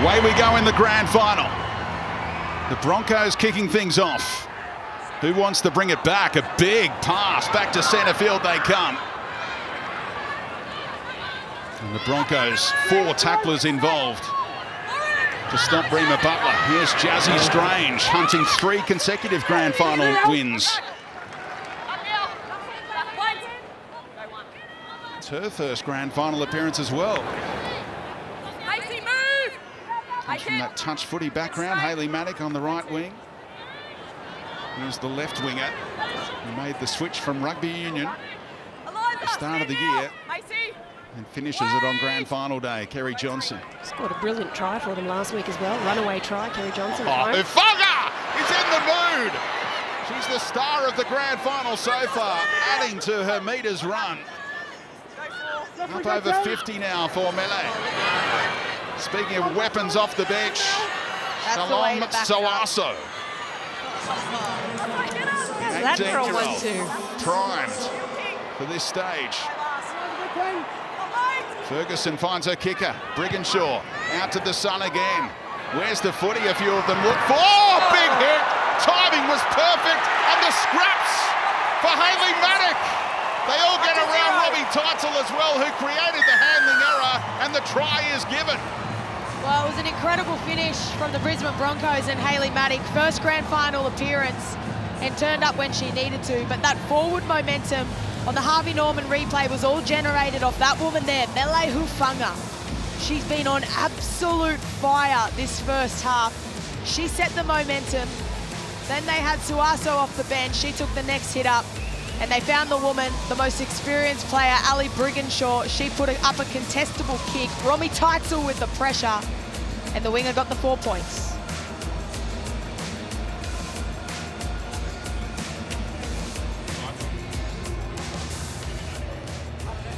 Away we go in the grand final. The Broncos kicking things off. Who wants to bring it back? A big pass back to centre field they come. And the Broncos, 4 tacklers involved to stop Bremer Butler. Here's Jazzy Strange hunting 3 consecutive grand final wins. It's her first grand final appearance as well. From that touch footy background, Hayley Maddock on the right wing. Here's the left winger who made the switch from Rugby Union at the start of the year and finishes it on grand final day. Kerry Johnson. Scored a brilliant try for them last week as well. Runaway try, Kerry Johnson. Ufaga is in the mood. She's the star of the grand final so far, adding to her metres run. Up over 50 now for Melee. Speaking of weapons off the bench, Shalom Suaso. That for a 1-2. Primed for this stage. Ferguson finds her kicker. Brigginshaw out to the sun again. Where's the footy? A few of them look for. Oh, big hit! Timing was perfect, and the scraps for Hayley Maddock. They all get around Robbie Teitzel as well, who created the handling error, and the try is given. Well, it was an incredible finish from the Brisbane Broncos and Hayley Maddock. First grand final appearance and turned up when she needed to. But that forward momentum on the Harvey Norman replay was all generated off that woman there, Mele Hufanga. She's been on absolute fire this first half. She set the momentum. Then they had Suaso off the bench. She took the next hit up. And they found the woman, the most experienced player, Ali Brigginshaw. She put up a contestable kick. Robbie Teitzel with the pressure. And the winger got the 4 points.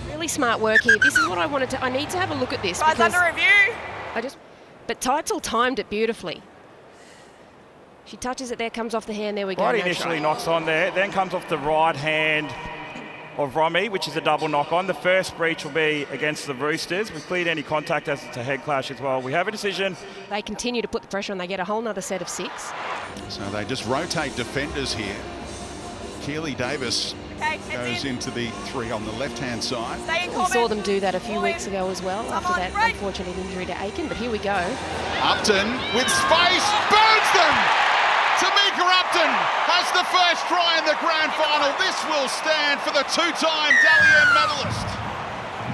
Really smart work here. This is what I wanted to... I need to have a look at this. Guys, under review. But Teitzel timed it beautifully. She touches it there, comes off the hand, there we go. Right, initially knocks on there, then comes off the right hand of Romy, which is a double knock on. The first breach will be against the Roosters. We've cleared any contact as it's a head clash as well. We have a decision. They continue to put the pressure on. They get a whole nother set of 6. So they just rotate defenders here. Keely Davis goes into the 3 on the left-hand side. We saw them do that a few weeks ago as well, after that unfortunate injury to Aiken, but here we go. Upton with space, burns them! Tamika Upton has the first try in the grand final. This will stand for the 2-time Dally M medalist.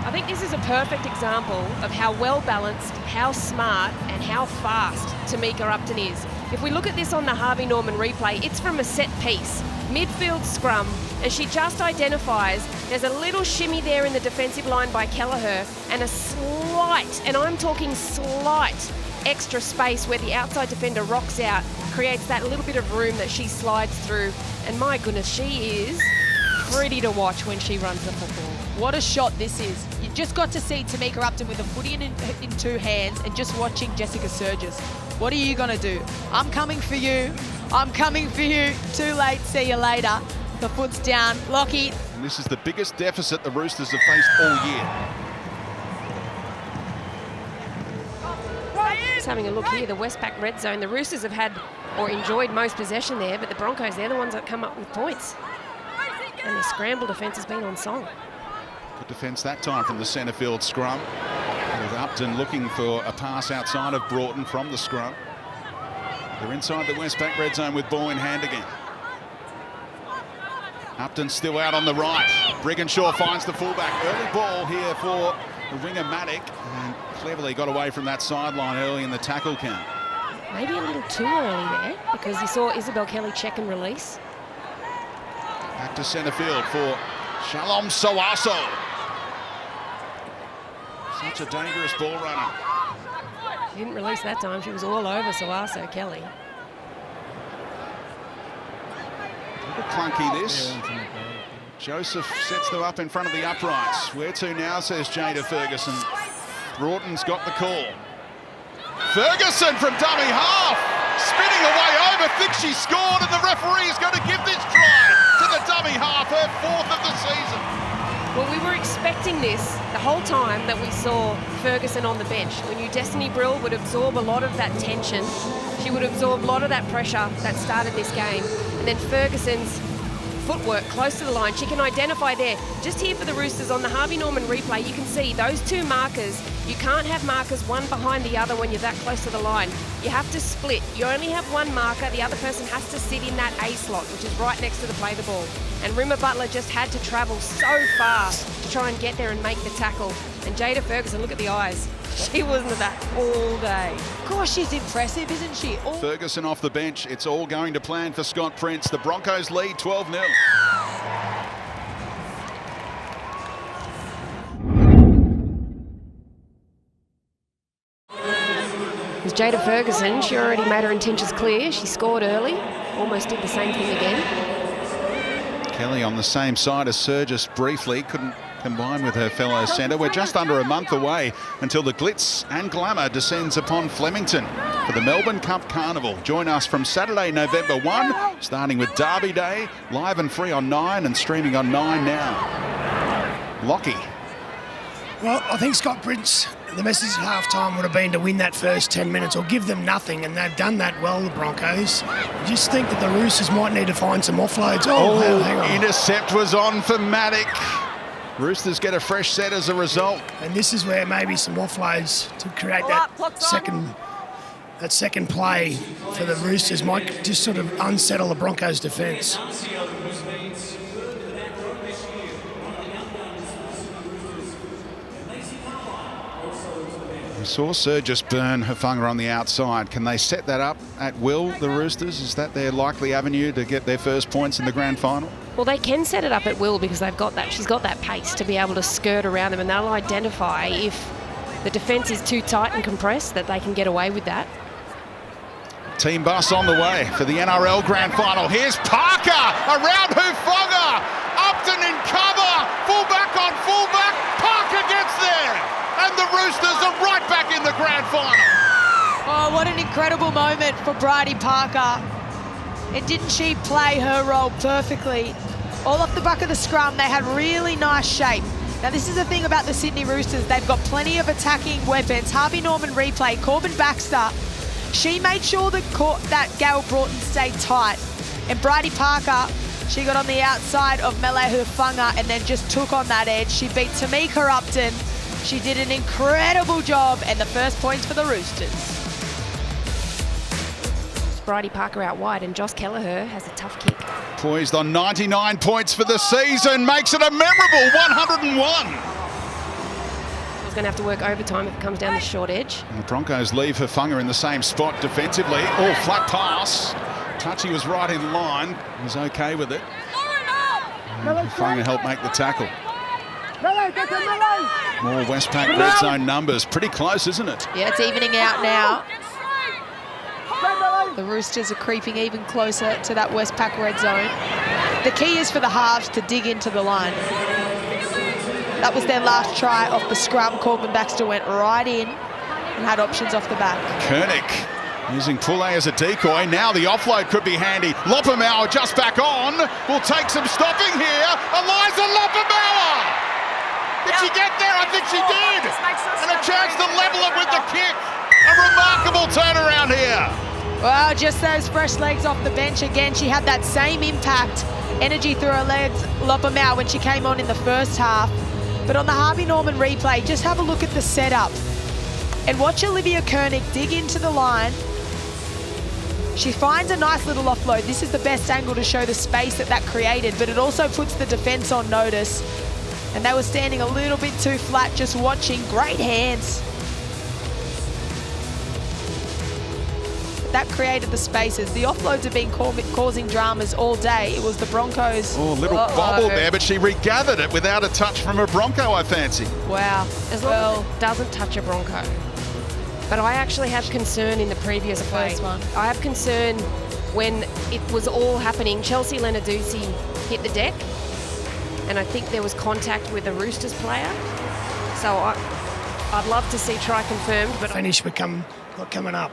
I think this is a perfect example of how well balanced, how smart and how fast Tamika Upton is. If we look at this on the Harvey Norman replay, it's from a set piece, midfield scrum, and she just identifies there's a little shimmy there in the defensive line by Kelleher and a slight, and I'm talking slight, extra space where the outside defender rocks out, creates that little bit of room that she slides through. And my goodness, she is pretty to watch when she runs the football. What a shot this is. You just got to see Tamika Upton with a footy in 2 hands and just watching Jessica Surges. What are you going to do? I'm coming for you. I'm coming for you. Too late. See you later. The foot's down. Lockie. And this is the biggest deficit the Roosters have faced all year. Just having a look here, the Westpac red zone. The Roosters have had or enjoyed most possession there, but the Broncos, they're the ones that come up with points. And the scramble defence has been on song. Good defence that time from the centre field scrum. With Upton looking for a pass outside of Broughton from the scrum. They're inside the Westpac red zone with ball in hand again. Upton still out on the right. Brigginshaw finds the fullback. Early ball here for the winger Maddock, and cleverly got away from that sideline early in the tackle count. Maybe a little too early there, because you saw Isabel Kelly check and release. Back to centre field for Shalom Suaso. Such a dangerous ball runner. She didn't release that time. She was all over Suaso Kelly. A little clunky this. Joseph sets them up in front of the uprights. Where to now, says Jada Ferguson. Broughton's got the call. Ferguson from dummy half. Spinning away over, thinks she scored, and the referee is going to give this try to the dummy half, her 4th of the season. Well, we were expecting this the whole time that we saw Ferguson on the bench. We knew Destiny Brill would absorb a lot of that tension. She would absorb a lot of that pressure that started this game. And then Ferguson's footwork close to the line, she can identify there. Just here for the Roosters on the Harvey Norman replay, you can see those two markers. You can't have markers one behind the other when you're that close to the line. You have to split. You only have one marker. The other person has to sit in that A slot, which is right next to the play the ball. And Rimmer Butler just had to travel so fast to try and get there and make the tackle. And Jada Ferguson, look at the eyes. She wasn't at that all day. Gosh, she's impressive, isn't she? Ferguson off the bench. It's all going to plan for Scott Prince. The Broncos lead 12-0. As Jada Ferguson, she already made her intentions clear. She scored early, almost did the same thing again. Kelly on the same side as Surgis briefly, couldn't combine with her fellow centre. We're just under a month away until the glitz and glamour descends upon Flemington for the Melbourne Cup Carnival. Join us from Saturday, November 1, starting with Derby Day, live and free on 9 and streaming on 9 now. Lockie. Well, I think Scott Prince, the message at half-time would have been to win that first 10 minutes or give them nothing, and they've done that well, the Broncos. I just think that the Roosters might need to find some offloads. Hang on. Intercept was on for Matic. Roosters get a fresh set as a result. And this is where maybe some offloads to create that second play for the Roosters might just sort of unsettle the Broncos' defence. We saw Surgis burn Hufanga on the outside. Can they set that up at will, the Roosters? Is that their likely avenue to get their first points in the grand final? Well, they can set it up at will because they've got that. She's got that pace to be able to skirt around them, and they'll identify if the defence is too tight and compressed that they can get away with that. Team bus on the way for the NRL Grand Final. Here's Parker around Hufanga. Upton in cover. Fullback on fullback. Parker gets there. And the Roosters are right back in the grand final. Oh, what an incredible moment for Bridie Parker. And didn't she play her role perfectly? All off the back of the scrum, they had really nice shape. Now, this is the thing about the Sydney Roosters. They've got plenty of attacking weapons. Harvey Norman replay, Corbin Baxter. She made sure that Gail Broughton stayed tight. And Bridie Parker, she got on the outside of Mele Hufanga and then just took on that edge. She beat Tamika Upton. She did an incredible job, and the first points for the Roosters. Bridie Parker out wide, and Joss Kelleher has a tough kick. Poised on 99 points for the season, makes it a memorable 101. He's going to have to work overtime if it comes down the short edge. And the Broncos leave Hufanga in the same spot defensively. Oh, flat pass. Touchy was right in line, was okay with it. And Hufanga helped make the tackle. More Westpac red zone numbers. Pretty close, isn't it? Yeah, it's evening out now. The Roosters are creeping even closer to that Westpac red zone. The key is for the halves to dig into the line. That was their last try off the scrum. Corbin Baxter went right in and had options off the back. Koenig using Poulet as a decoy. Now the offload could be handy. Loppemauer just back on. Will take some stopping here. Eliza Loppemauer! Did she get there? I think she did. And a chance to level it with the kick. A remarkable turnaround here. Well, just those fresh legs off the bench again. She had that same impact, energy through her legs, Loppemauer, when she came on in the first half. But on the Harvey Norman replay, just have a look at the setup and watch Olivia Koenig dig into the line. She finds a nice little offload. This is the best angle to show the space that created, but it also puts the defence on notice. And they were standing a little bit too flat, just watching. Great hands. That created the spaces. The offloads have been causing dramas all day. It was the Broncos. Oh, a little bobble there, but she regathered it without a touch from a Bronco, I fancy. Wow. As long as it doesn't touch a Bronco. But I actually have concern in the previous play. First one. I have concern when it was all happening. Chelsea Lenarduzzi hit the deck, and I think there was contact with a Roosters player. So I'd love to see try confirmed, but Finish coming up.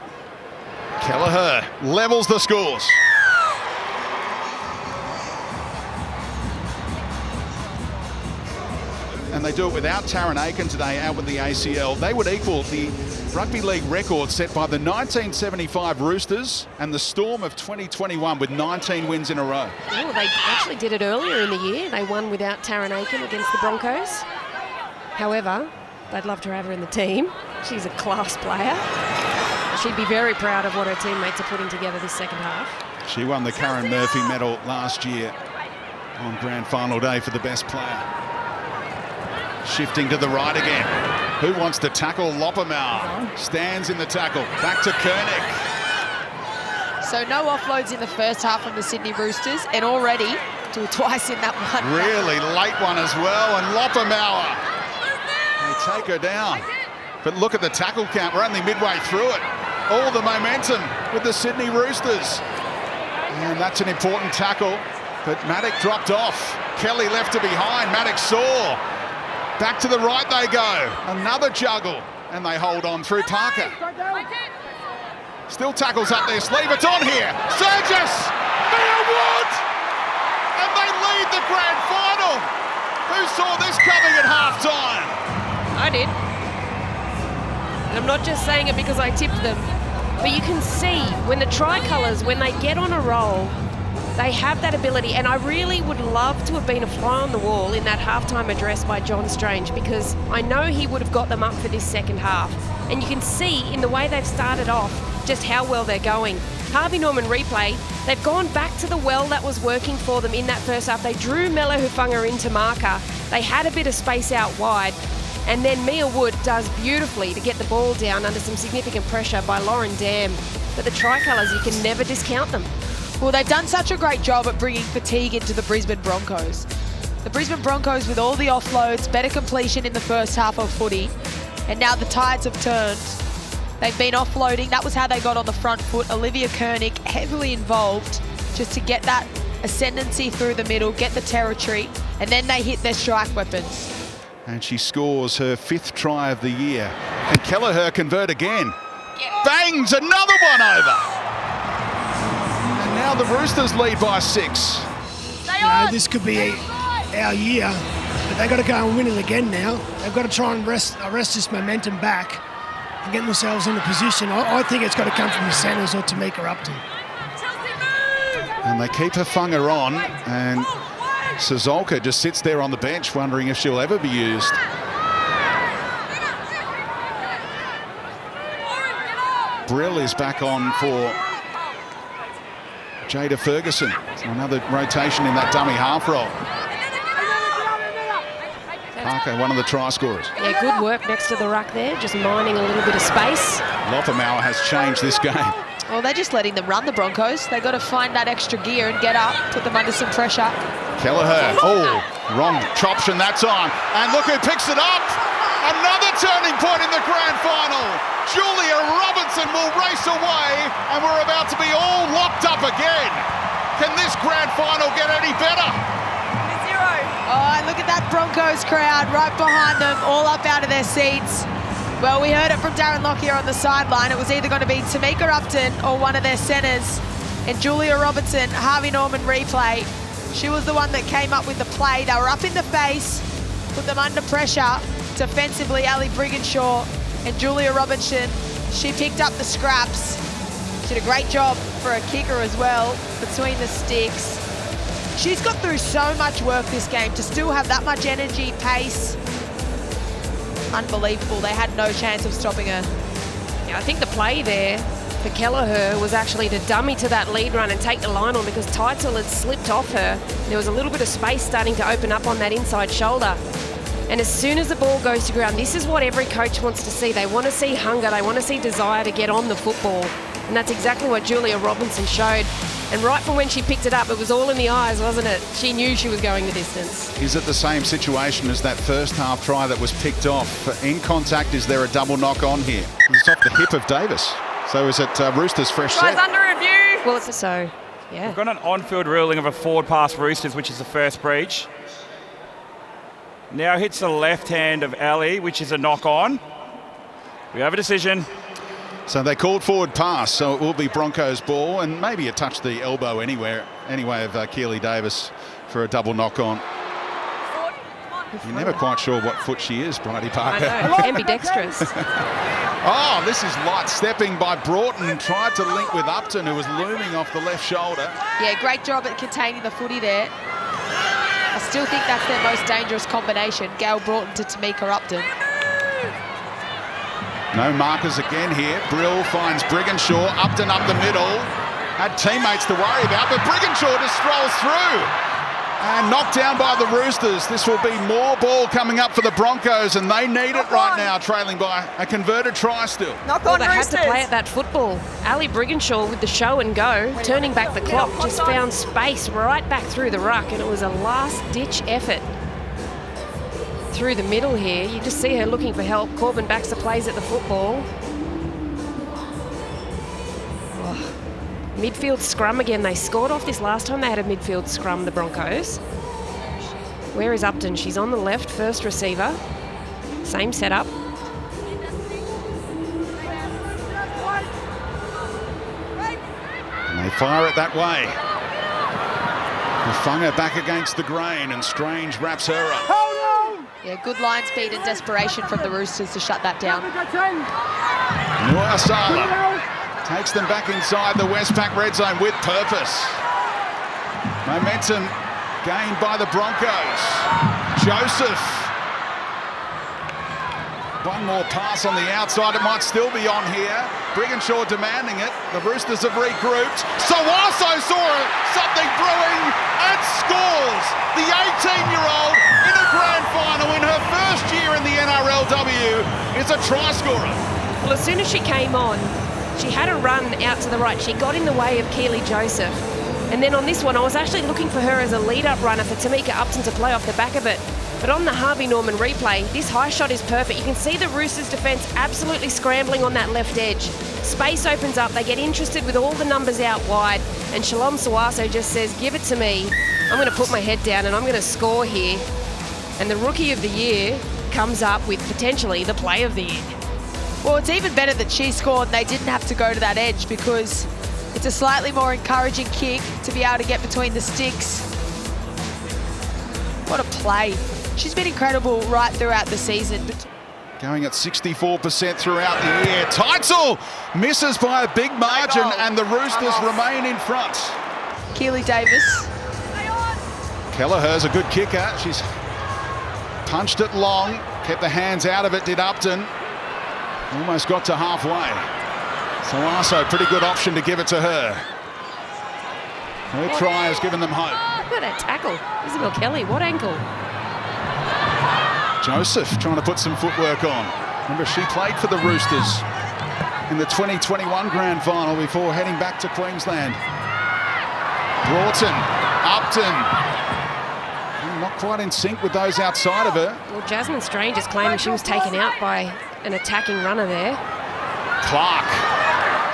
Kelleher levels the scores. and they do it without Taryn Aiken today out with the ACL, they would equal the Rugby League record set by the 1975 Roosters and the Storm of 2021 with 19 wins in a row. Oh, they actually did it earlier in the year. They won without Taryn Aiken against the Broncos. However, they'd love to have her in the team. She's a class player. She'd be very proud of what her teammates are putting together this second half. She won the Karen Murphy medal last year on Grand Final day for the best player. Shifting to the right again. Who wants to tackle? Loppermauer stands in the tackle. Back to Koenig. So no offloads in the first half from the Sydney Roosters, and already twice in that one. Really late one as well, and Loppermauer. They take her down. But look at the tackle count. We're only midway through it. All the momentum with the Sydney Roosters. And that's an important tackle. But Maddock dropped off. Kelly left her behind. Maddock saw. Back to the right they go. Another juggle. And they hold on through Parker. Still tackles up their sleeve. It's on here. Surges! Mia Wood! And they lead the grand final. Who saw this coming at halftime? I did. And I'm not just saying it because I tipped them, but you can see when the tricolours, when they get on a roll, they have that ability. And I really would love to have been a fly on the wall in that halftime address by John Strange, because I know he would have got them up for this second half. And you can see in the way they've started off just how well they're going. Harvey Norman replay, they've gone back to the well that was working for them in that first half. They drew Mela Hufunga into marker. They had a bit of space out wide. And then Mia Wood does beautifully to get the ball down under some significant pressure by Lauren Dam. But the tricolours, you can never discount them. Well, they've done such a great job at bringing fatigue into the Brisbane Broncos. The Brisbane Broncos with all the offloads, better completion in the first half of footy, and now the tides have turned. They've been offloading. That was how they got on the front foot. Olivia Koenig heavily involved just to get that ascendancy through the middle, get the territory, and then they hit their strike weapons. And she scores her 5th try of the year. And Kelleher convert again. Bangs another one over. And now the Roosters lead by 6. This could be our year, but they've got to go and win it again now. They've got to try and arrest this momentum back and get themselves in a position. I think it's got to come from the centres or Tamika Upton. And they keep Hufunga on, and Suaso just sits there on the bench wondering if she'll ever be used. Brill is back on for Jada Ferguson. So another rotation in that dummy half roll. Parker, one of the try scorers. Yeah, good work next to the ruck there, just mining a little bit of space. Loppermauer has changed this game. Well, they're just letting them run, the Broncos. They've got to find that extra gear and get up, put them under some pressure. Kelleher, wrong option that time. And look who picks it up. Another turning point in the grand final. Julia Robinson will race away, and we're about to be all locked up again. Can this grand final get any better? Oh, and look at that Broncos crowd right behind them, all up out of their seats. Well, we heard it from Darren Lockyer on the sideline. It was either going to be Tamika Upton or one of their centres. And Julia Robinson, Harvey Norman replay. She was the one that came up with the play. They were up in the face, put them under pressure. Defensively, Ali Brigginshaw and Julia Robinson, she picked up the scraps. She did a great job for a kicker as well, between the sticks. She's got through so much work this game to still have that much energy, pace. Unbelievable. They had no chance of stopping her. Yeah, I think the play there for Kelleher was actually to dummy to that lead run and take the line on, because Teitzel had slipped off her. There was a little bit of space starting to open up on that inside shoulder. And as soon as the ball goes to ground, this is what every coach wants to see. They want to see hunger. They want to see desire to get on the football. And that's exactly what Julia Robinson showed. And right from when she picked it up, it was all in the eyes, wasn't it? She knew she was going the distance. Is it the same situation as that first half try that was picked off? In contact, is there a double knock on here? It's off the hip of Davis. So is it Roosters fresh set? Under review. Well, it's so, yeah. We've got an on-field ruling of a forward pass Roosters, which is the first breach. Now hits the left hand of Ali, which is a knock on. We have a decision. So they called forward pass, so it will be Broncos ball, and maybe it touched the elbow anyway of Keely Davis for a double knock on. You're never quite sure what foot she is, Bridie Parker. I know, ambidextrous. Oh, this is light stepping by Broughton. Tried to link with Upton, who was looming off the left shoulder. Yeah, great job at containing the footy there. I still think that's their most dangerous combination, Gail Broughton to Tamika Upton. No markers again here. Brill finds Brigginshaw. Upton up the middle. Had teammates to worry about, but Brigginshaw just strolls through. And knocked down by the Roosters. This will be more ball coming up for the Broncos, and they need it right now, trailing by a converted try still. Well, they had to play at that football. Ali Brigginshaw with the show and go, turning back the clock, just found space right back through the ruck, and it was a last-ditch effort through the middle here. You just see her looking for help. Corbin Baxter plays at the football. Midfield scrum again. They scored off this last time they had a midfield scrum, the Broncos. Where is Upton? She's on the left, first receiver. Same setup. And they fire it that way. Hufunga back against the grain, and Strange wraps her up. Yeah, good line speed and desperation from the Roosters to shut that down. Suaso takes them back inside the Westpac red zone with purpose. Momentum gained by the Broncos. Joseph. One more pass on the outside. It might still be on here. Brigginshaw demanding it. The Roosters have regrouped. Suaso saw something brewing and scores. The 18-year-old in a grand final in her first year in the NRLW is a try scorer. Well, as soon as she came on, she had a run out to the right. She got in the way of Keely Joseph. And then on this one, I was actually looking for her as a lead-up runner for Tamika Upton to play off the back of it. But on the Harvey Norman replay, this high shot is perfect. You can see the Roosters defence absolutely scrambling on that left edge. Space opens up. They get interested with all the numbers out wide. And Shalom Suaso just says, give it to me. I'm going to put my head down and I'm going to score here. And the Rookie of the Year comes up with potentially the Play of the Year. Well, it's even better that she scored and they didn't have to go to that edge, because it's a slightly more encouraging kick to be able to get between the sticks. What a play. She's been incredible right throughout the season. Going at 64% throughout the year. Teitzel misses by a big margin, and the Roosters remain in front. Keely Davis. Kelleher's a good kicker. She's punched it long, kept the hands out of it, did Upton. Almost got to halfway. Suaso, pretty good option to give it to her. Her try has given them hope. Look at that tackle. Isabel Kelly, what ankle? Joseph trying to put some footwork on. Remember, she played for the Roosters in the 2021 Grand Final before heading back to Queensland. Broughton, Upton. Not quite in sync with those outside of her. Well, Jasmine Strange is claiming she was taken out by an attacking runner there. Clark.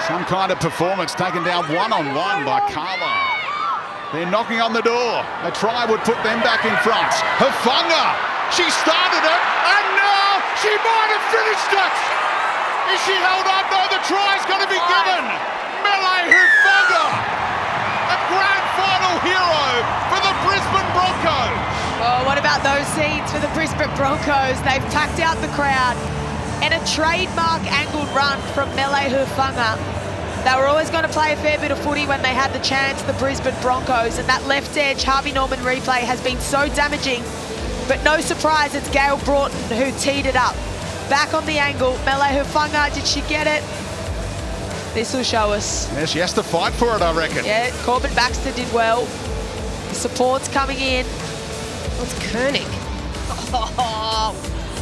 Some kind of performance taken down one-on-one by Carlisle. They're knocking on the door. A try would put them back in front. Hufunga. She started it, and now she might have finished it. Is she held up? No, the try's going to be given. Melee Hufunga, a grand final hero for the Brisbane Broncos. Oh, what about those scenes for the Brisbane Broncos? They've packed out the crowd. And a trademark angled run from Melee Hufunga. They were always going to play a fair bit of footy when they had the chance, the Brisbane Broncos, and that left edge Harvey Norman replay has been so damaging. But no surprise, it's Gail Broughton who teed it up. Back on the angle, Melee Hufunga, did she get it? This will show us. Yeah, she has to fight for it, I reckon. Yeah, Corbin Baxter did well. The support's coming in. What's Koenig? Oh,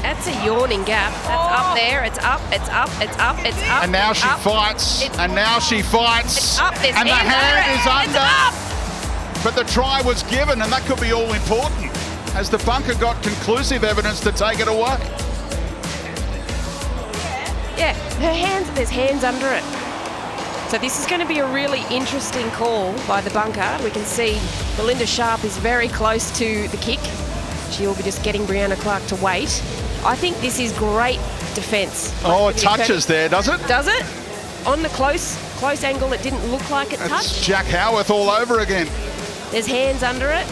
that's a yawning gap. That's up there. It's up. It's up. It's up. It's up. And now she fights. And now she fights. It's up. There's and the hand is under. It's up. But the try was given, and that could be all important, as the bunker got conclusive evidence to take it away. Yeah, her hands. There's hands under it. So this is going to be a really interesting call by the bunker. We can see Belinda Sharp is very close to the kick. She will be just getting Brianna Clark to wait. I think this is great defence. Oh, it touches there, does it? Does it? On the close angle, it didn't look like it touched. Jack Howarth all over again. There's hands under it.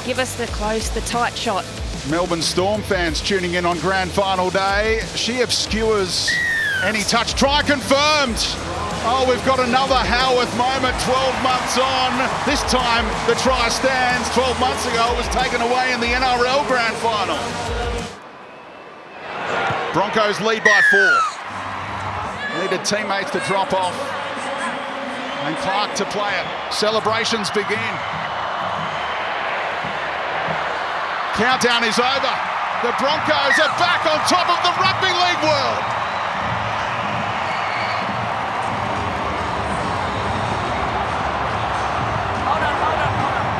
Give us the close, the tight shot. Melbourne Storm fans tuning in on Grand Final day. She obscures any touch. Try confirmed. Oh, we've got another Howarth moment 12 months on. This time the try stands. 12 months ago it was taken away in the NRL Grand Final. Broncos lead by 4. Needed teammates to drop off. And Clark to play it. Celebrations begin. Countdown is over. The Broncos are back on top of the Rugby League world.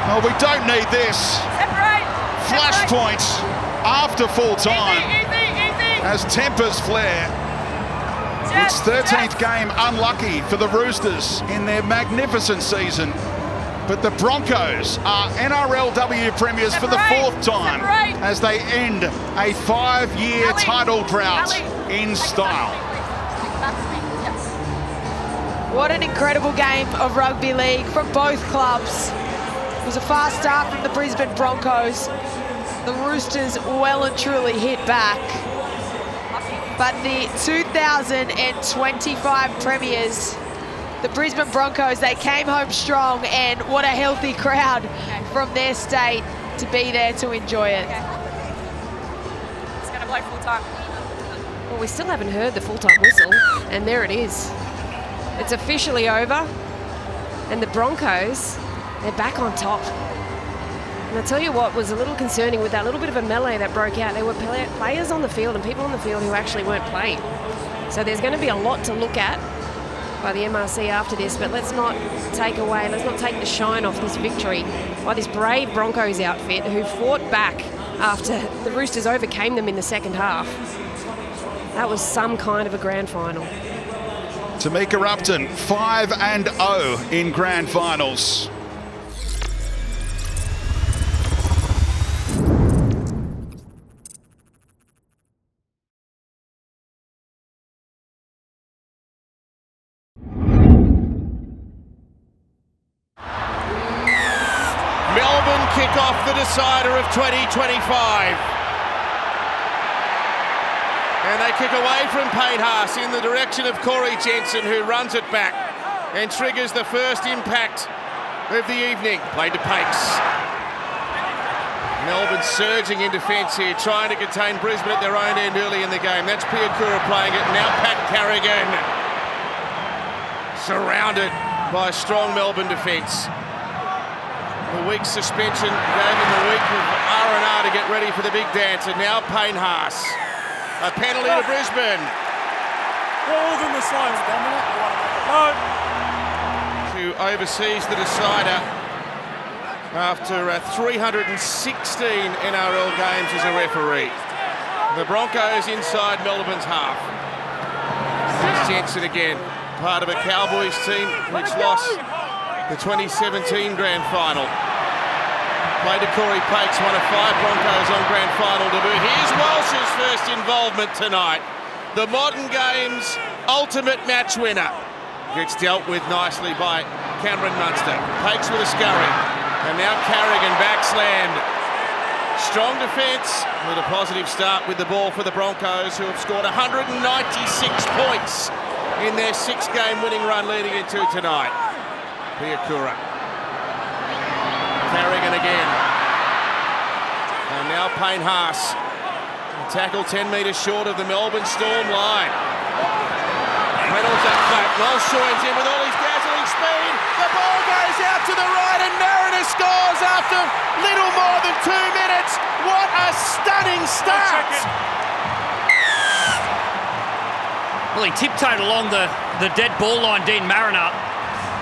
Oh, we don't need this. Flashpoint after full time. As tempers flare. It's 13th game unlucky for the Roosters in their magnificent season. But the Broncos are NRLW premiers for the 4th time as they end a 5-year title drought in style. What an incredible game of rugby league from both clubs. It was a fast start from the Brisbane Broncos. The Roosters well and truly hit back. But the 2025 premiers, the Brisbane Broncos, they came home strong, and what a healthy crowd from their state to be there to enjoy it. It's going to blow full time. Well, we still haven't heard the full-time whistle, and there it is. It's officially over, and the Broncos, they're back on top. And I'll tell you what was a little concerning with that little bit of a melee that broke out. There were players on the field and people on the field who actually weren't playing. So there's going to be a lot to look at by the MRC after this, but let's not take the shine off this victory by this brave Broncos outfit who fought back after the Roosters overcame them in the second half. That was some kind of a grand final. Tamika Upton, 5-0 in grand finals. Melbourne kick off the decider of 2025. And they kick away from Payne Haas in the direction of Corey Jensen, who runs it back and triggers the first impact of the evening. Played to Pakes. Melbourne surging in defence here, trying to contain Brisbane at their own end early in the game. That's Piakura playing it. Now Pat Carrigan. Surrounded by a strong Melbourne defence. A week's suspension gave him a week of R&R to get ready for the big dance. And now Payne Haas. A penalty to Brisbane. Balls in the slides, Dominic. Who oversees the decider after 316 NRL games as a referee. The Broncos inside Melbourne's half. Here's Jensen again, part of a Cowboys team which lost the 2017 Grand Final. Played to Corey Pakes, one of 5 Broncos on Grand Final debut. Here's Walsh's first involvement tonight. The modern game's ultimate match winner. Gets dealt with nicely by Cameron Munster. Pakes with a scurry. And now Carrigan backslammed. Strong defence with a positive start with the ball for the Broncos, who have scored 196 points in their 6-game winning run leading into tonight. Piakura. Carrigan again. And now Payne Haas. Tackle 10 metres short of the Melbourne Storm line. Reynolds up flat. Walsh joins in with all his dazzling speed. The ball goes out to the right and Mariner scores after little more than 2 minutes. What a stunning start! Well, he tiptoed along the dead ball line, Dean Mariner,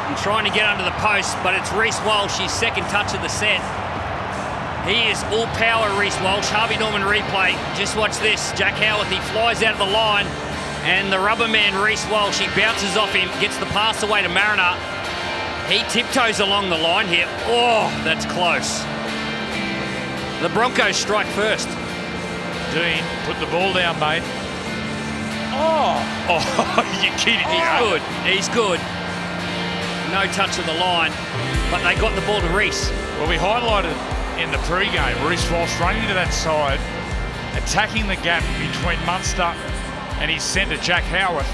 and trying to get under the post, but it's Reece Walsh, his second touch of the set. He is all power, Reece Walsh. Harvey Norman replay. Just watch this. Jack Howarth, he flies out of the line, and the rubber man, Reece Walsh, he bounces off him, gets the pass away to Mariner. He tiptoes along the line here. Oh, that's close. The Broncos strike first. Dean, put the ball down, mate. Oh, you're kidding. He's good. He's good. No touch of the line, but they got the ball to Reece. Well, we highlighted in the pre-game. Reece Walsh running to that side, attacking the gap between Munster and his centre, Jack Howarth.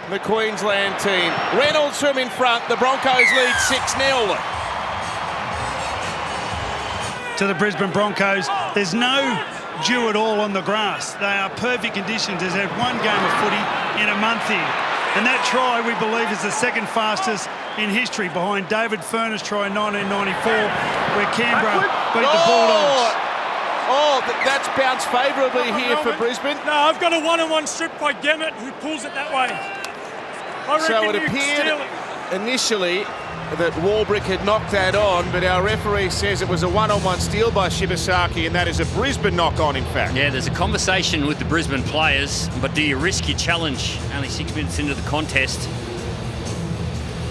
The Queensland team. Reynolds from in front. The Broncos lead 6-0. To the Brisbane Broncos, there's no dew at all on the grass. They are perfect conditions. There's had one game of footy in a month here. And that try, we believe, is the second fastest in history, behind David Furness' try in 1994, where Canberra beat the Bulldogs. Oh, that's bounced favourably here for Brisbane. No, I've got a one-on-one strip by Gemmett, who pulls it that way. So it appeared initially that Warbrick had knocked that on, but our referee says it was a one-on-one steal by Shibasaki, and that is a Brisbane knock-on, in fact. Yeah, there's a conversation with the Brisbane players, but do you risk your challenge only 6 minutes into the contest?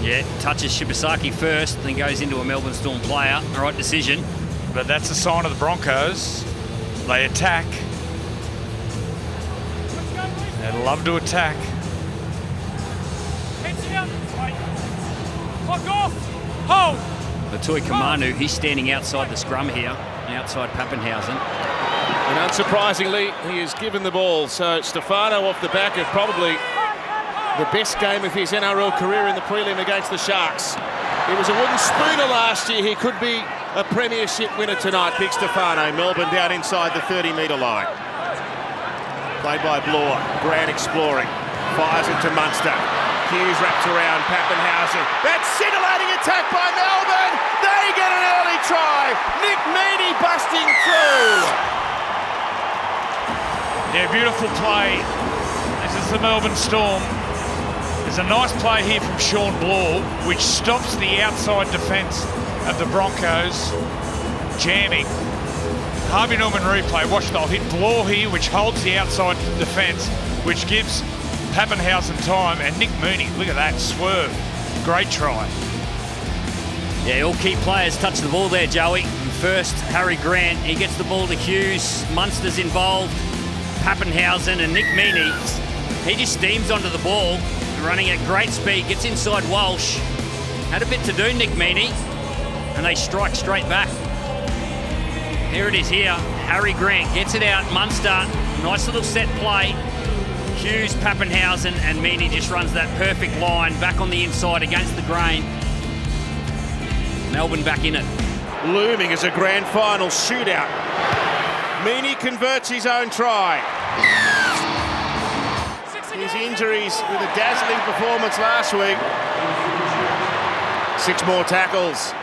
Yeah, touches Shibasaki first, then goes into a Melbourne Storm player. The right decision. But that's a sign of the Broncos. They attack. They love to attack. Lock off! Hold! Latoi Kamanu, he's standing outside the scrum here, outside Pappenhausen. And unsurprisingly, he has given the ball. So Stefano off the back of probably the best game of his NRL career in the prelim against the Sharks. He was a wooden spooner last year. He could be a premiership winner tonight. Big Stefano. Melbourne down inside the 30-metre line. Played by Bloor. Grant exploring. Fires into Munster. Hughes wrapped around Pappenhausen. That scintillating attack by Melbourne. They get an early try. Nick Meaney busting through. Yeah, beautiful play. This is the Melbourne Storm. There's a nice play here from Sean Bloor, which stops the outside defence of the Broncos jamming. Harvey Norman replay. Watch, they'll hit Bloor here, which holds the outside defence, which gives Pappenhausen time, and Nick Mooney, look at that swerve. Great try. Yeah, all key players touch the ball there, Joey. First, Harry Grant, he gets the ball to Hughes. Munster's involved. Pappenhausen and Nick Meaney, he just steams onto the ball, running at great speed, gets inside Walsh. Had a bit to do, Nick Meaney, and they strike straight back. Here it is here. Harry Grant gets it out. Munster, nice little set play. Hughes, Pappenhausen, and Meaney just runs that perfect line back on the inside against the grain. Melbourne back in it. Looming as a grand final shootout. Meaney converts his own try. His injuries with a dazzling performance last week. 6 more tackles.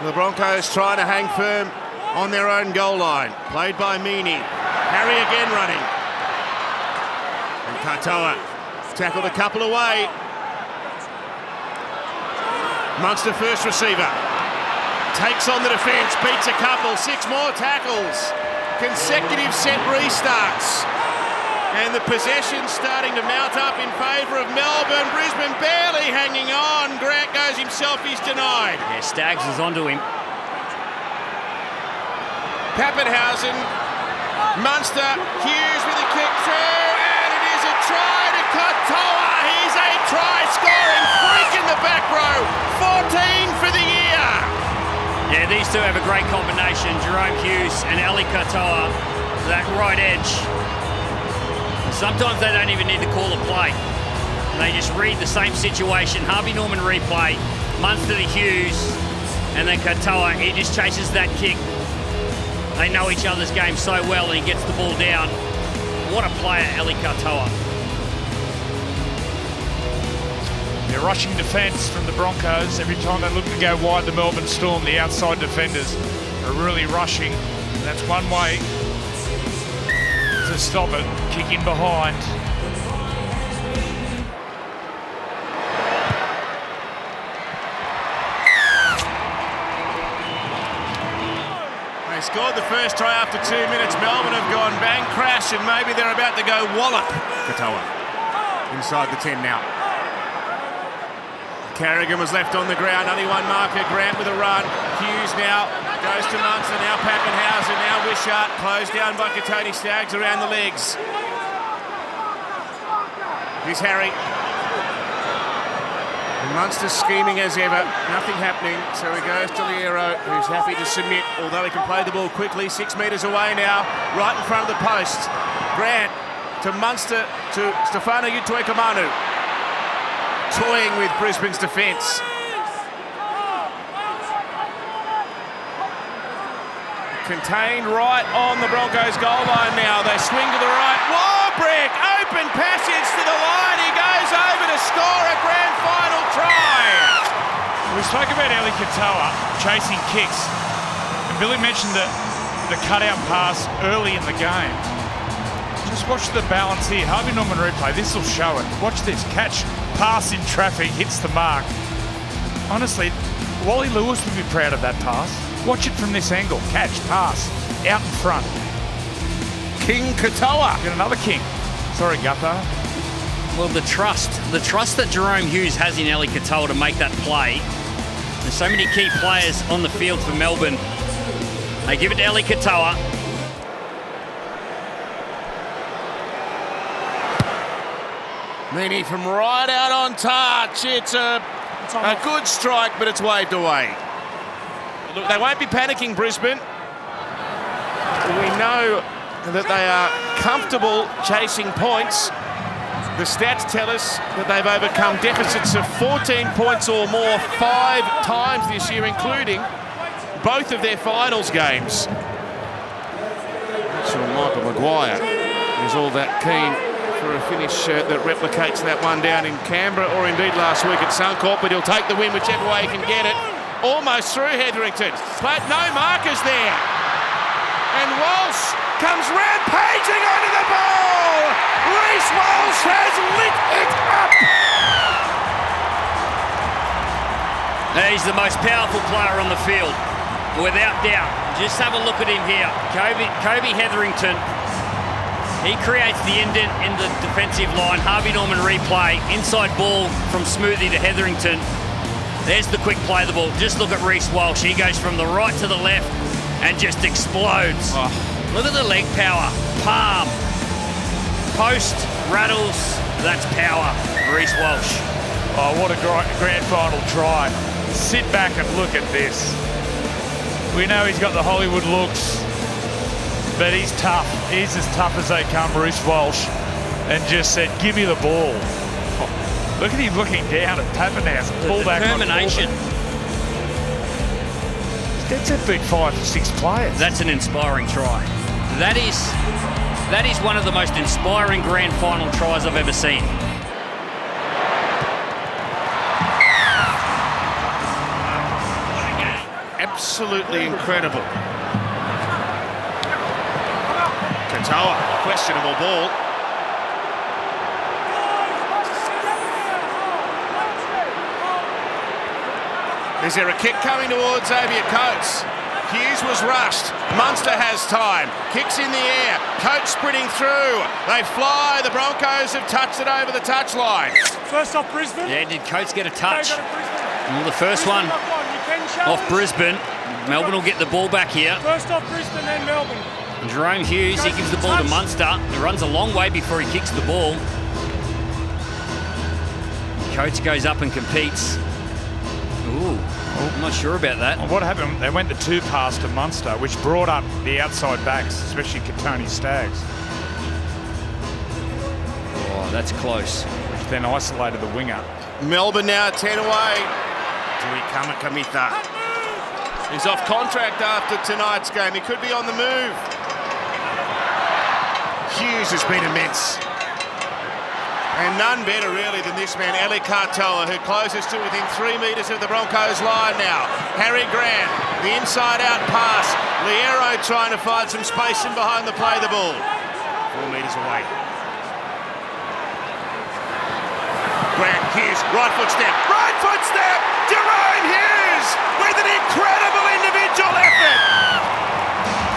The Broncos trying to hang firm on their own goal line. Played by Meaney. Harry again running. And Katoa tackled a couple away. Munster first receiver. Takes on the defence, beats a couple, 6 more tackles. Consecutive set restarts. And the possession starting to mount up in favour of Melbourne. Brisbane barely hanging on. Grant goes himself, he's denied. Yeah, Staggs is onto him. Pappenhausen, Munster, Hughes with a kick through, and it is a try to Katoa. He's a try-scoring freak in the back row. 14 for the year. Yeah, these two have a great combination, Jerome Hughes and Ali Katoa, that right edge. Sometimes they don't even need to call a play. They just read the same situation. Harvey Norman replay, Munster to Hughes, and then Katoa, he just chases that kick. They know each other's game so well, and he gets the ball down. What a player, Ali Katoa. The rushing defence from the Broncos. Every time they look to go wide, the Melbourne Storm, the outside defenders are really rushing. And that's one way to stop it, kicking behind. They scored the first try after 2 minutes. Melbourne have gone bang, crash, and maybe they're about to go wallop. Katoa inside the 10 now. Carrigan was left on the ground, only one marker, Grant with a run. Hughes now goes to Munster, now Pappenhausen, now Wishart, closed down by Katoni Staggs around the legs. Here's Harry. Munster scheming as ever, nothing happening, so he goes to Liero, who's happy to submit, although he can play the ball quickly, 6 metres away now, right in front of the post. Grant to Munster, to Stefano Utuekamanu, toying with Brisbane's defence. Contained right on the Broncos goal line now, they swing to the right, Warbrick, open passage to the line, he goes over to score a grand final try. We spoke about Eli Katoa chasing kicks, and Billy mentioned the cutout pass early in the game. Just watch the balance here. Harvey Norman replay, this will show it. Watch this, catch, pass in traffic, hits the mark. Honestly, Wally Lewis would be proud of that pass. Watch it from this angle, catch, pass, out in front. King Katoa. Got another king. Sorry, Gutho. Well, the trust that Jerome Hughes has in Eli Katoa to make that play. There's so many key players on the field for Melbourne. They give it to Eli Katoa. Meany from right out on touch. It's a good strike, but it's waved away. Look, they won't be panicking, Brisbane. We know that they are comfortable chasing points. The stats tell us that they've overcome deficits of 14 points or more 5 times this year, including both of their finals games. So Michael Maguire is all that keen for a finish that replicates that one down in Canberra, or indeed last week at Suncorp, but he'll take the win whichever way he can get it. Almost through Hetherington, but no markers there. And Walsh comes rampaging onto the ball. Reece Walsh has lit it up. He's the most powerful player on the field, without doubt. Just have a look at him here. Kobe Hetherington. He creates the indent in the defensive line. Harvey Norman replay, inside ball from Smoothie to Hetherington. There's the quick play of the ball. Just look at Reece Walsh. He goes from the right to the left and just explodes. Oh. Look at the leg power. Palm. Post. Rattles. That's power. Reece Walsh. Oh, what a grand final try. Sit back and look at this. We know he's got the Hollywood looks, but he's tough. He's as tough as they come, Reece Walsh, and just said, give me the ball. Look at him looking down at Pappenhouse. Fullback determination. That's a big 5 or 6 players. That's an inspiring try. That is one of the most inspiring grand final tries I've ever seen. Absolutely incredible. Katoa, questionable ball. Is there a kick coming towards Xavier Coates? Hughes was rushed. Munster has time. Kicks in the air. Coates sprinting through. They fly. The Broncos have touched it over the touchline. First off Brisbane. Yeah, did Coates get a touch? Well, the first one off Brisbane. Melbourne will get the ball back here. First off Brisbane, then Melbourne. And Jerome Hughes, he gives the ball to Munster. He runs a long way before he kicks the ball. Coates goes up and competes. Ooh, I'm not sure about that. Well, what happened, they went the 2 pass to Munster, which brought up the outside backs, especially Katoni Staggs. Oh, that's close. Which then isolated the winger. Melbourne now 10 away. Tui Kamikamica. He's off contract after tonight's game. He could be on the move. Hughes has been immense. And none better, really, than this man, Eli Katoa, who closes to within 3 metres of the Broncos' line now. Harry Grant, the inside-out pass. Liero trying to find some space in behind the play the ball. 4 metres away. Grant, Hughes, right foot step. Right foot step! Jerome Hughes with an incredible individual effort.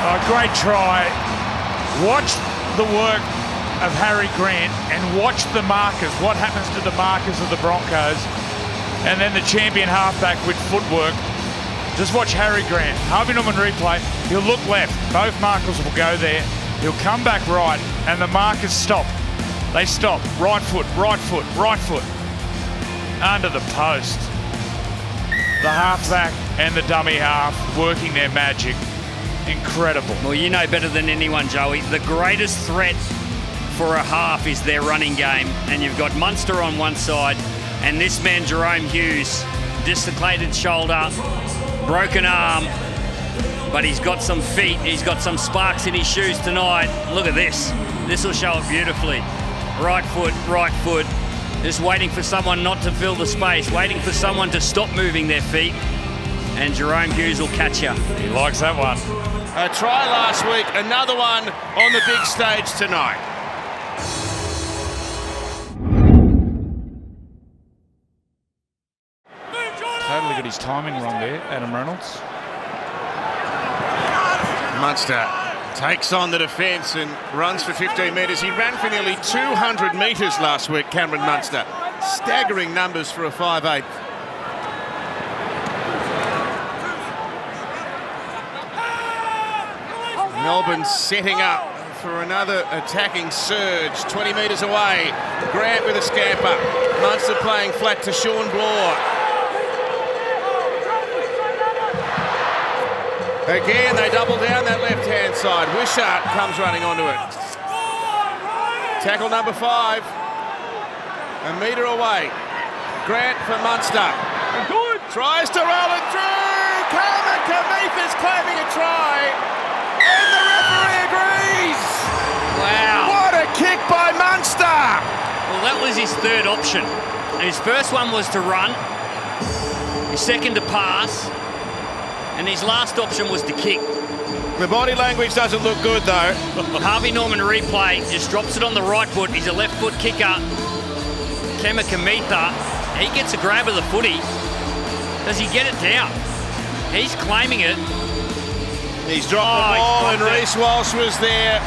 Oh, great try. Watch the work of Harry Grant and watch the markers, what happens to the markers of the Broncos, and then the champion halfback with footwork. Just watch Harry Grant. Harvey Norman replay, he'll look left, both markers will go there, he'll come back right, and the markers stop. They stop, right foot, right foot, right foot. under the post. The halfback and the dummy half working their magic. Incredible. Well, you know better than anyone, Joey. The greatest threat for a half is their running game. And you've got Munster on one side and this man, Jerome Hughes, dislocated shoulder, broken arm, but he's got some feet. He's got some sparks in his shoes tonight. Look at this. This will show it beautifully. Right foot. Just waiting for someone not to fill the space, waiting for someone to stop moving their feet. And Jerome Hughes will catch you. He likes that one. A try last week, another one on the big stage tonight. Totally got his timing wrong there, Adam Reynolds. Munster takes on the defence and runs for 15 metres. He ran for nearly 200 metres last week, Cameron Munster. Staggering numbers for a 5'8". Melbourne setting up for another attacking surge. 20 metres away. Grant with a scamper. Munster playing flat to Sean Bloor. Again, they double down that left-hand side. Wishart comes running onto it. Tackle number 5. A metre away. Grant for Munster. Tries to roll it through. Carmen Kamith is claiming a try. And the referee agrees. Wow. What a kick by Munster. Well, that was his third option. His first one was to run. His second to pass. And his last option was to kick. The body language doesn't look good, though. Harvey Norman replay, just drops it on the right foot. He's a left foot kicker. Kema Kamitha, he gets a grab of the footy. Does he get it down? He's claiming it. He's dropped the ball, and Reece Walsh was there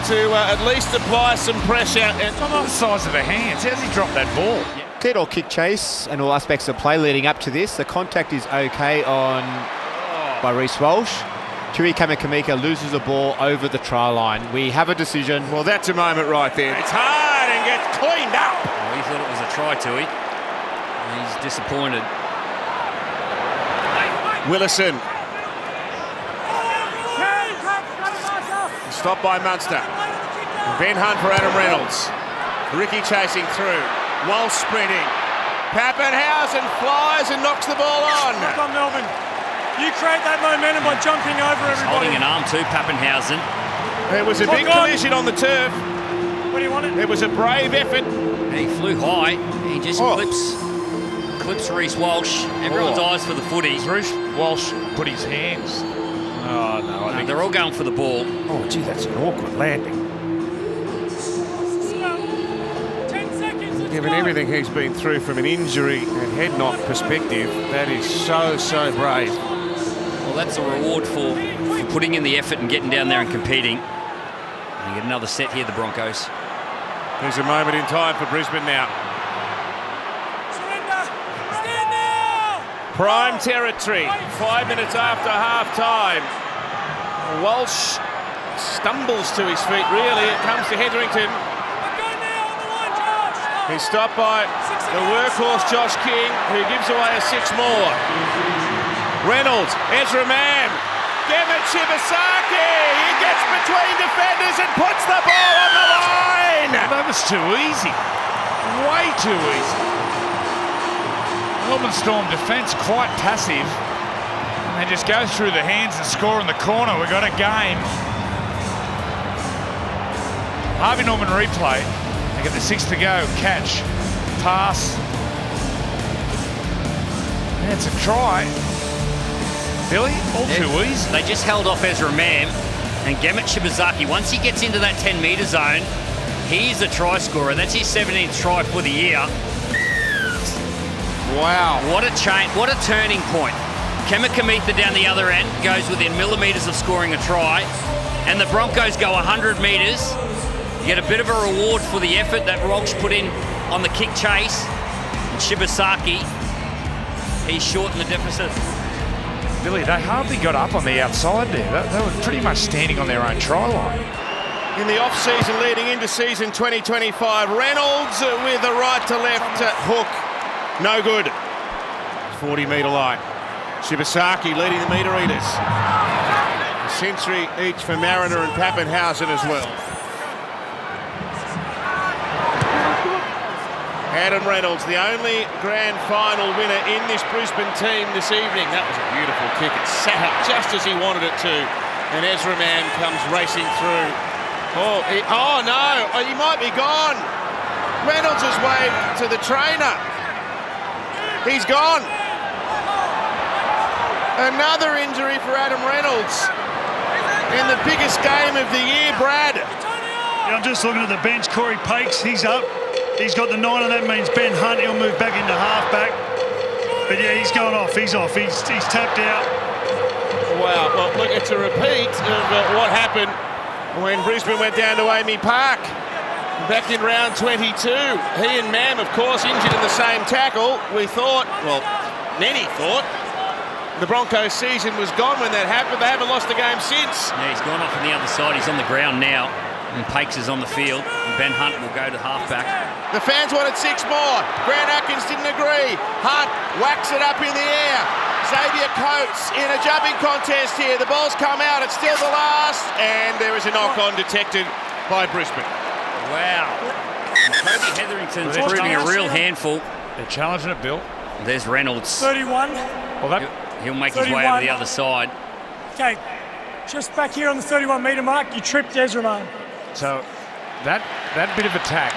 to at least apply some pressure. And the size of the hands. How's he dropped that ball? Cleared all kick chase and all aspects of play leading up to this. The contact is okay by Reece Walsh. Tui Kamakamika loses the ball over the try line. We have a decision. Well, that's a moment right there. It's hard and gets cleaned up. Oh, he thought it was a try, Tui. He's disappointed. Willison. Stopped by Munster. Ben Hunt for Adam Reynolds. Ricky chasing through. Walsh sprinting. Pappenhausen flies and knocks the ball on. Look on Melbourne. You create that momentum by jumping over everybody. Holding an arm too, Pappenhausen. There was a big collision on the turf. What do you want it? It was a brave effort. He flew high. He just clips Reece Walsh. Everyone's eyes for the footy. Reece Walsh put his hands. Oh, no. I think they're all going for the ball. Oh, gee, that's an awkward landing. Given everything he's been through from an injury and head knock perspective, that is so brave. Well, that's a reward for putting in the effort and getting down there and competing. And you get another set here, the Broncos. There's a moment in time for Brisbane now. Stand now! Prime territory, 5 minutes after half-time. Walsh stumbles to his feet, really. It comes to Hetherington. He's stopped by the workhorse Josh King, who gives away a 6 more. Reynolds, Ezra Mam, Gemma Shibasaki. He gets between defenders and puts the ball on the line. That was too easy. Way too easy. Melbourne Storm defence quite passive. And they just go through the hands and score in the corner. We've got a game. Harvey Norman replay. They get the 6 to go. Catch. Pass. That's a try. Billy, all too easy. They just held off Ezra Mam and Gemmet Shibazaki. Once he gets into that 10-metre zone, he's a try scorer. That's his 17th try for the year. Wow. What a change, what a turning point. Kema Kamitha down the other end goes within millimetres of scoring a try, and the Broncos go 100 metres. You get a bit of a reward for the effort that Walsh put in on the kick chase. And Shibasaki, he's shortened the deficit. Billy, they hardly got up on the outside there. They were pretty much standing on their own try line. In the off-season leading into season 2025, Reynolds with a right to left hook No good. 40-metre line. Shibasaki leading the metre eaters. A century each for Mariner and Pappenhausen as well. Adam Reynolds, the only grand final winner in this Brisbane team this evening. That was a beautiful kick. It sat up just as he wanted it to. And Ezra Mann comes racing through. Oh no, he might be gone. Reynolds has waved to the trainer. He's gone. Another injury for Adam Reynolds in the biggest game of the year, Brad. Yeah, I'm just looking at the bench. Corey Pakes, he's up. He's got the 9, and that means Ben Hunt, he'll move back into halfback. But yeah, he's gone off. He's off. He's tapped out. Wow, well, look, it's a repeat of what happened when Brisbane went down to Amy Park back in round 22. He and Mam, of course, injured in the same tackle. We thought, well, many thought, the Broncos' season was gone when that happened. They haven't lost a game since. Yeah, he's gone off on the other side. He's on the ground now. And Pakes is on the field. And Ben Hunt will go to halfback. The fans wanted 6 more. Grant Atkins didn't agree. Hunt whacks it up in the air. Xavier Coates in a jumping contest here. The ball's come out. It's still the last. And there is a knock-on detected by Brisbane. Wow. Toby Hetherington's proving a real handful. They're challenging it, Bill. There's Reynolds. 31. Well, He'll make his way over the other side. Okay, just back here on the 31-metre mark, you tripped Ezra Mann. So that bit of attack.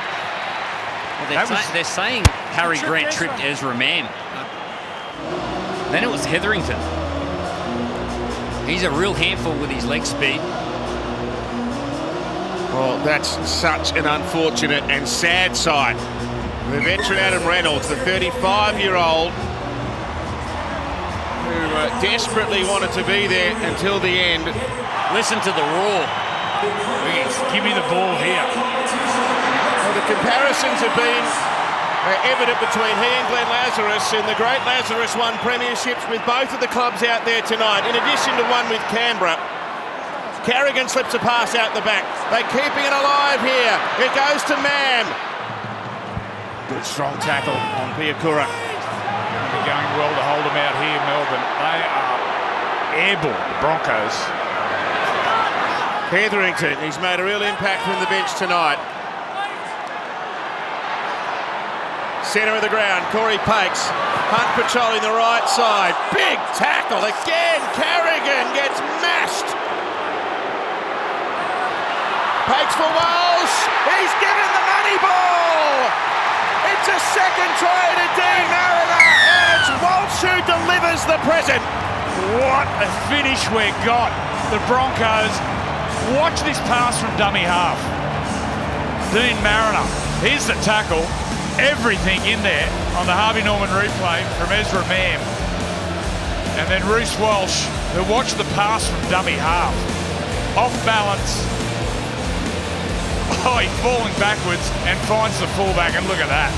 Well, they're saying Harry Grant tripped Ezra Mann. Then it was Hetherington. He's a real handful with his leg speed. Well, that's such an unfortunate and sad sight. The veteran Adam Reynolds, the 35-year-old, who desperately wanted to be there until the end. Listen to the roar. Give me the ball here. Well, the comparisons have been evident between he and Glenn Lazarus, and the great Lazarus won premierships with both of the clubs out there tonight, in addition to one with Canberra. Carrigan slips a pass out the back. They're keeping it alive here. It goes to Mam. Good strong tackle on Piakura. They're going well to hold them out here, Melbourne. They are airborne, the Broncos. Hetherington, he's made a real impact from the bench tonight. Centre of the ground, Corey Pakes. Hunt patrolling the right side. Big tackle again. Carrigan gets mashed. Pakes for Walsh. He's given the money ball. It's a second try to Dean Mariner. And it's Walsh who delivers the present. What a finish we've got. The Broncos. Watch this pass from dummy half. Dean Mariner. Here's the tackle. Everything in there on the Harvey Norman replay from Ezra Mam. And then Reece Walsh, who watched the pass from dummy half. Off balance. Oh, he's falling backwards and finds the fullback, and look at that.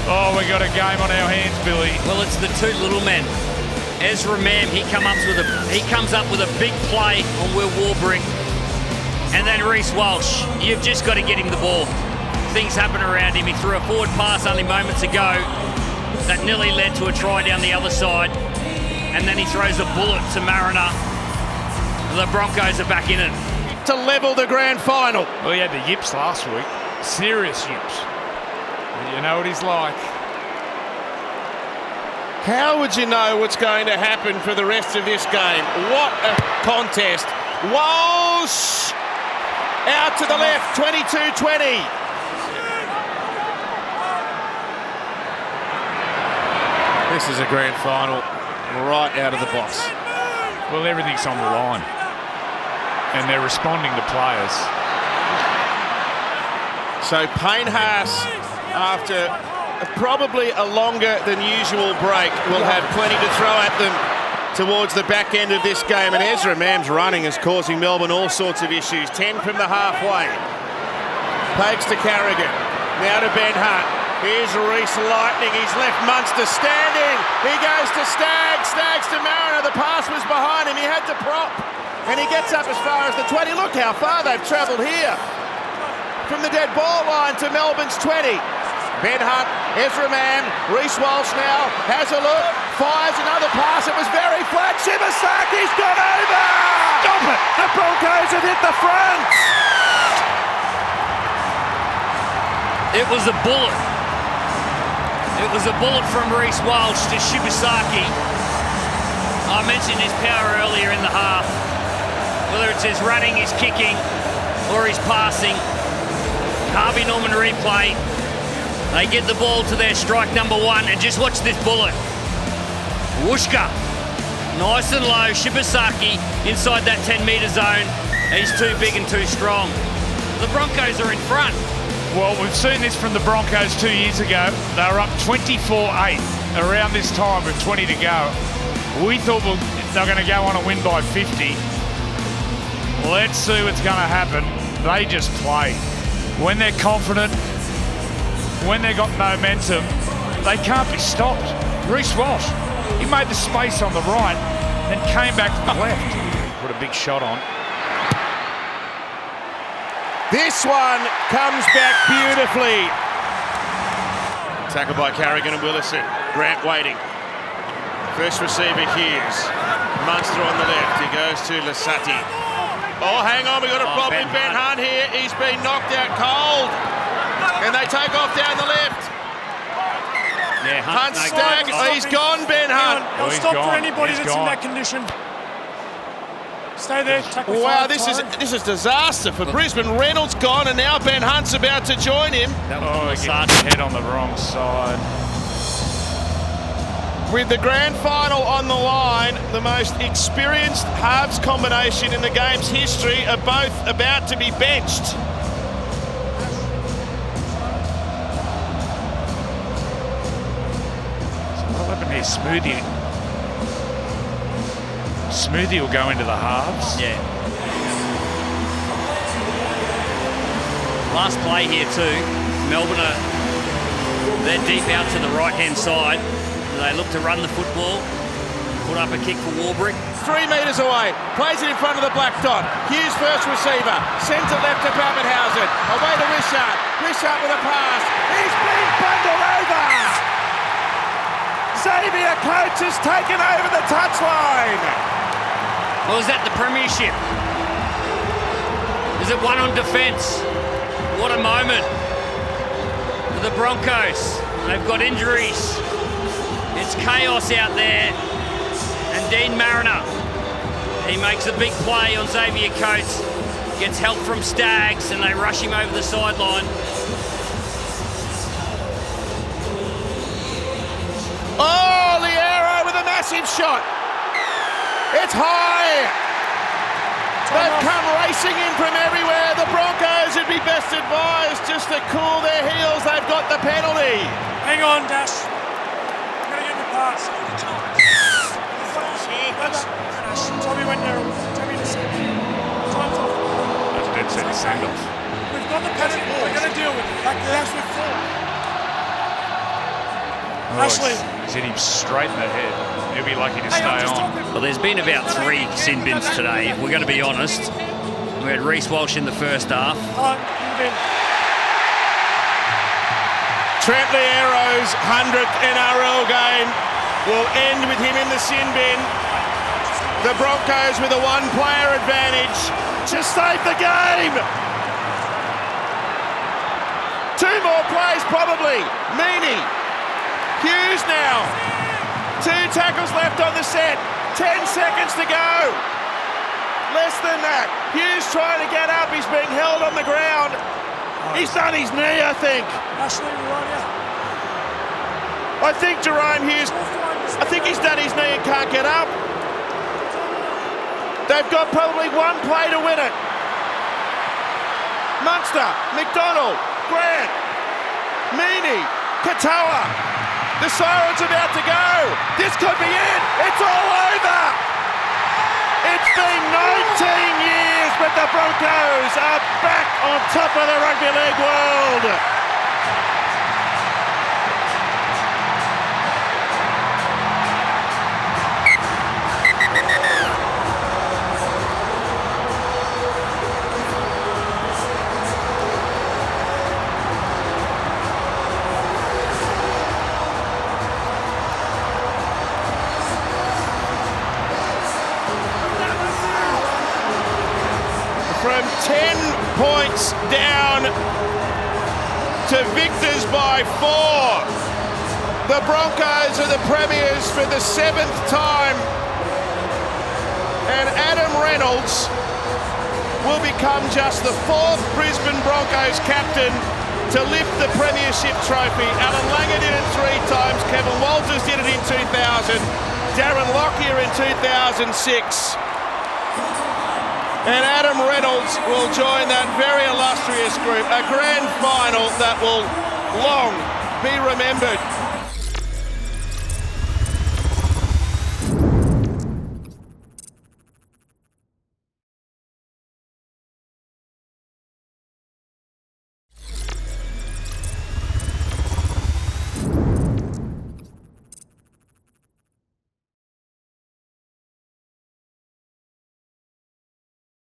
Oh, we got a game on our hands, Billy. Well, it's the two little men. Ezra Mam, he comes up with a big play on Will Warbrick. And then Reece Walsh, you've just got to get him the ball. Things happen around him. He threw a forward pass only moments ago that nearly led to a try down the other side. And then he throws a bullet to Mariner. The Broncos are back in it. To level the grand final. Well, he had the yips last week. Serious yips. You know what he's like. How would you know what's going to happen for the rest of this game? What a contest. Walsh out to the left, 22-20. This is a grand final right out of the box. Well, everything's on the line. And they're responding to players. So Payne Haas, after probably a longer than usual break, will have plenty to throw at them towards the back end of this game. And Ezra Mam's running is causing Melbourne all sorts of issues. 10 from the halfway. Pakes to Carrigan. Now to Ben Hunt. Here's Reece Lightning. He's left Munster standing. He goes to Staggs. Staggs to Mariner. The pass was behind him. He had to prop. And he gets up as far as the 20. Look how far they've travelled here. From the dead ball line to Melbourne's 20. Ben Hunt Ezra Mann, Reece Walsh now has a look, fires another pass. It was very flat. Shimasaki's gone over. Stop it! The Broncos have hit the front. It was a bullet. It was a bullet from Reece Walsh to Shibasaki. I mentioned his power earlier in the half. Whether it's his running, his kicking, or his passing. Harvey Norman replay. They get the ball to their strike number 1, and just watch this bullet. Whooshka. Nice and low. Shibasaki inside that 10-metre zone. He's too big and too strong. The Broncos are in front. Well, we've seen this from the Broncos 2 years ago. They were up 24-8 around this time with 20 to go. We thought they were going to go on and win by 50. Let's see what's going to happen. They just play. When they're confident, when they've got momentum, they can't be stopped. Reece Walsh, he made the space on the right, then came back to the left. Put a big shot on. This one comes back beautifully. Tackled by Carrigan and Willison. Grant waiting. First receiver Hughes. Munster on the left. He goes to Lasati. Oh, hang on, we've got a problem with Ben Hunt here. He's been knocked out cold. And they take off down the left. Yeah, Hunt stag. Oh, he's gone, Ben Hunt. They'll stop for anybody that's in that condition. Stay there, tackle. Wow, this is disaster for Brisbane. Reynolds gone, and now Ben Hunt's about to join him. Oh, he gets his head on the wrong side. With the grand final on the line, the most experienced halves combination in the game's history are both about to be benched. So what happened here? Smoothie will go into the halves. Yeah. Last play here too. Melbourne they're deep out to the right-hand side. They look to run the football. Put up a kick for Warbrick. 3 metres away. Plays it in front of the black dot. Hughes first receiver. Sends it left to Pappenhausen. Away to Wishart. Wishart with a pass. He's been bundled over. Xavier Coates has taken over the touchline. Or is that the premiership? Is it one on defence? What a moment for the Broncos. They've got injuries. It's chaos out there. And Dean Mariner, he makes a big play on Xavier Coates. Gets help from Staggs and they rush him over the sideline. Oh, Liero with a massive shot. It's high. They've come racing in from everywhere. The Broncos would be best advised just to cool their heels. They've got the penalty. Hang on, Dash. I'm going to get the pass. Tell me when you're... Tell me to send. Time's off. That's dead set send-off. We've got the penalty. We're going to deal with it. Like that's with 4. Ashley. He's hit him straight in the head. He'll be lucky to stay on. Well, there's been about 3 sin bins today, if we're going to be honest. We had Reece Walsh in the first half. Trent Liero's 100th NRL game will end with him in the sin bin. The Broncos with a 1-player advantage to save the game. 2 more plays probably. Meany. Hughes now. 2 tackles left on the set. 10 seconds to go. Less than that. Hughes trying to get up. He's being held on the ground. He's done his knee, I think. I think Jerome Hughes, I think he's done his knee and can't get up. They've got probably 1 play to win it. Munster, McDonald, Grant, Meany, Katoa. The siren's about to go. This could be it. It's all over. It's been 19 years, but the Broncos are back on top of the Rugby League world. 10 points down to victors by 4. The Broncos are the premiers for the 7th time, and Adam Reynolds will become just the 4th Brisbane Broncos captain to lift the premiership trophy. Alan Langer did it 3 times, Kevin Walters did it in 2000, Darren Lockyer in 2006. And Adam Reynolds will join that very illustrious group, a grand final that will long be remembered